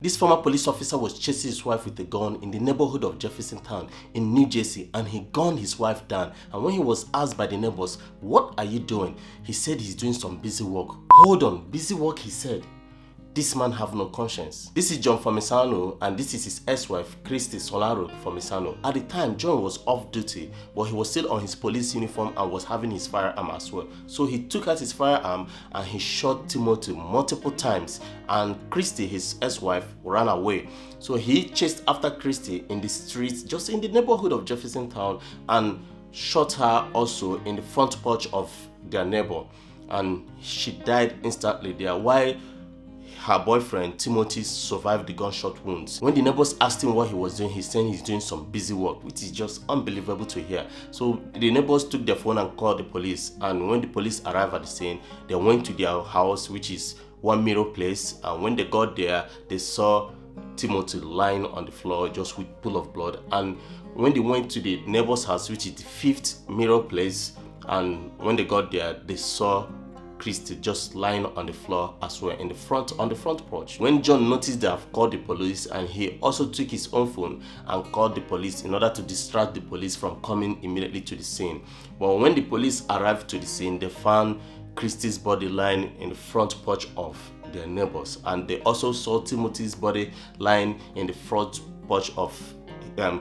This former police officer was chasing his wife with a gun in the neighborhood of Jefferson Town in New Jersey, and he gunned his wife down. And when he was asked by the neighbors, "What are you doing?" he said he's doing some busy work. Hold on, busy work, he said. This man have no conscience. This is John Formisano, and this is his ex-wife, Christy Solaro Formisano. At the time, John was off duty, but he was still on his police uniform and was having his firearm as well. So he took out his firearm and he shot Timothy multiple times, and Christy, his ex-wife, ran away. So he chased after Christy in the streets, just in the neighborhood of Jefferson Town, and shot her also in the front porch of their neighbor, and she died instantly there, while her boyfriend Timothy survived the gunshot wounds. When the neighbors asked him what he was doing, he said he's doing some busy work, which is just unbelievable to hear. So the neighbors took their phone and called the police, and when the police arrived at the scene, they went to their house, which is One Mirror Place, and when they got there, they saw Timothy lying on the floor just with pool of blood. And when they went to the neighbor's house, which is the Fifth Mirror Place, and when they got there, they saw Christy just lying on the floor as well on the front porch. When John noticed they have called the police, and he also took his own phone and called the police in order to distract the police from coming immediately to the scene. But when the police arrived to the scene, they found Christy's body lying in the front porch of their neighbors, and they also saw Timothy's body lying in the front porch of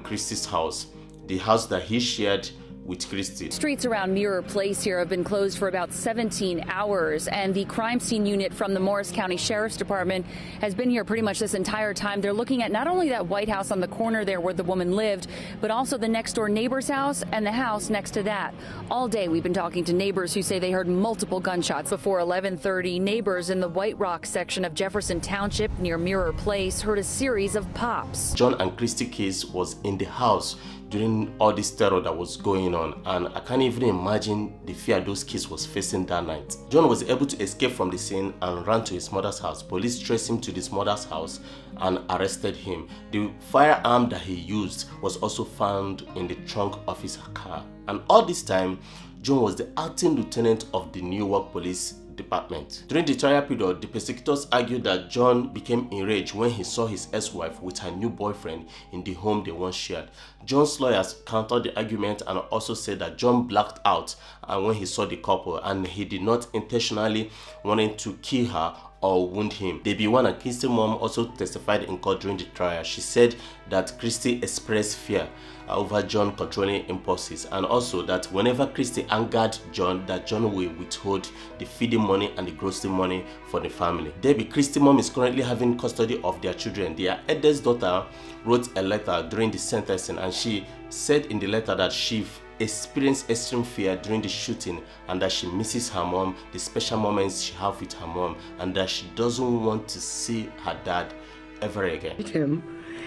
Christy's house, the house that he shared with Christy. Streets around Mirror Place here have been closed for about 17 hours, and the crime scene unit from the Morris County Sheriff's Department has been here pretty much this entire time. They're looking at not only that White House on the corner there where the woman lived, but also the next door neighbor's house and the house next to that. All day we've been talking to neighbors who say they heard multiple gunshots. Before 11:30, neighbors in the White Rock section of Jefferson Township near Mirror Place heard a series of pops. John and Christy case was in the house during all this terror that was going on, and I can't even imagine the fear those kids was facing that night. John was able to escape from the scene and ran to his mother's house. Police traced him to his mother's house and arrested him. The firearm that he used was also found in the trunk of his car. And all this time, John was the acting lieutenant of the Newark Police Department. During the trial period, the prosecutors argued that John became enraged when he saw his ex-wife with her new boyfriend in the home they once shared. John's lawyers countered the argument and also said that John blacked out when he saw the couple, and he did not intentionally wanting to kill her or wound him. Debbie1 and Christy's mom also testified in court during the trial. She said that Christy expressed fear over John controlling impulses, and also that whenever Christy angered John, that John will withhold the feeding money and the grocery money for the family. Debbie, Christy's mom, is currently having custody of their children. Their eldest daughter wrote a letter during the sentencing, and she said in the letter that she experienced extreme fear during the shooting, and that she misses her mom, the special moments she have with her mom, and that she doesn't want to see her dad ever again.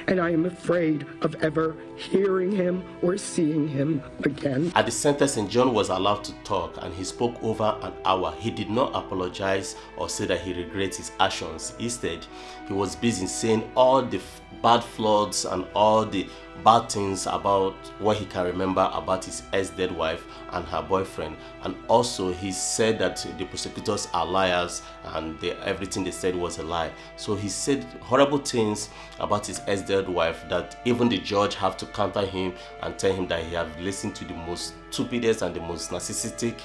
And I am afraid of ever hearing him or seeing him again. At the sentencing, John was allowed to talk, and he spoke over an hour. He did not apologize or say that he regrets his actions. Instead, he was busy saying all the bad flaws and all the bad things about what he can remember about his ex-dead wife and her boyfriend. And also he said that the prosecutors are liars and everything they said was a lie. So he said horrible things about his ex-dead wife that even the judge have to counter him and tell him that he have listened to the most stupidest and the most narcissistic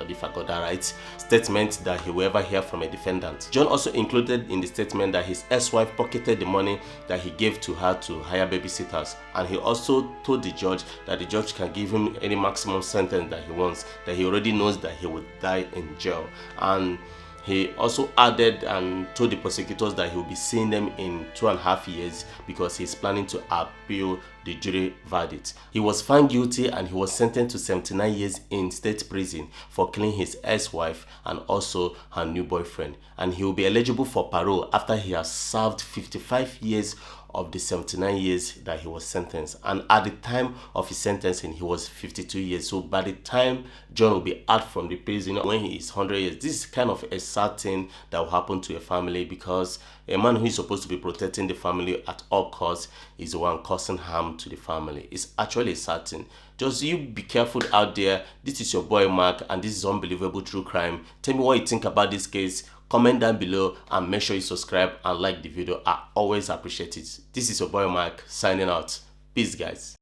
if I got that right, statement that he will ever hear from a defendant. John also included in the statement that his ex-wife pocketed the money that he gave to her to hire babysitters, and he also told the judge that the judge can give him any maximum sentence that he wants, that he already knows that he would die in jail. And he also added and told the prosecutors that he will be seeing them in 2.5 years because he's planning to appeal the jury verdict. He was found guilty and he was sentenced to 79 years in state prison for killing his ex-wife and also her new boyfriend. And he will be eligible for parole after he has served 55 years of the 79 years that he was sentenced. And at the time of his sentencing, he was 52 years. So by the time John will be out from the prison when he is 100 years, this is kind of a sad thing that will happen to a family, because a man who is supposed to be protecting the family at all costs is the one causing harm to the family. It's actually a sad thing. Just you be careful out there. This is your boy Mark, and this is Unbelievable True Crime. Tell me what you think about this case. Comment down below and make sure you subscribe and like the video. I always appreciate it. This is your boy Mike signing out. Peace, guys.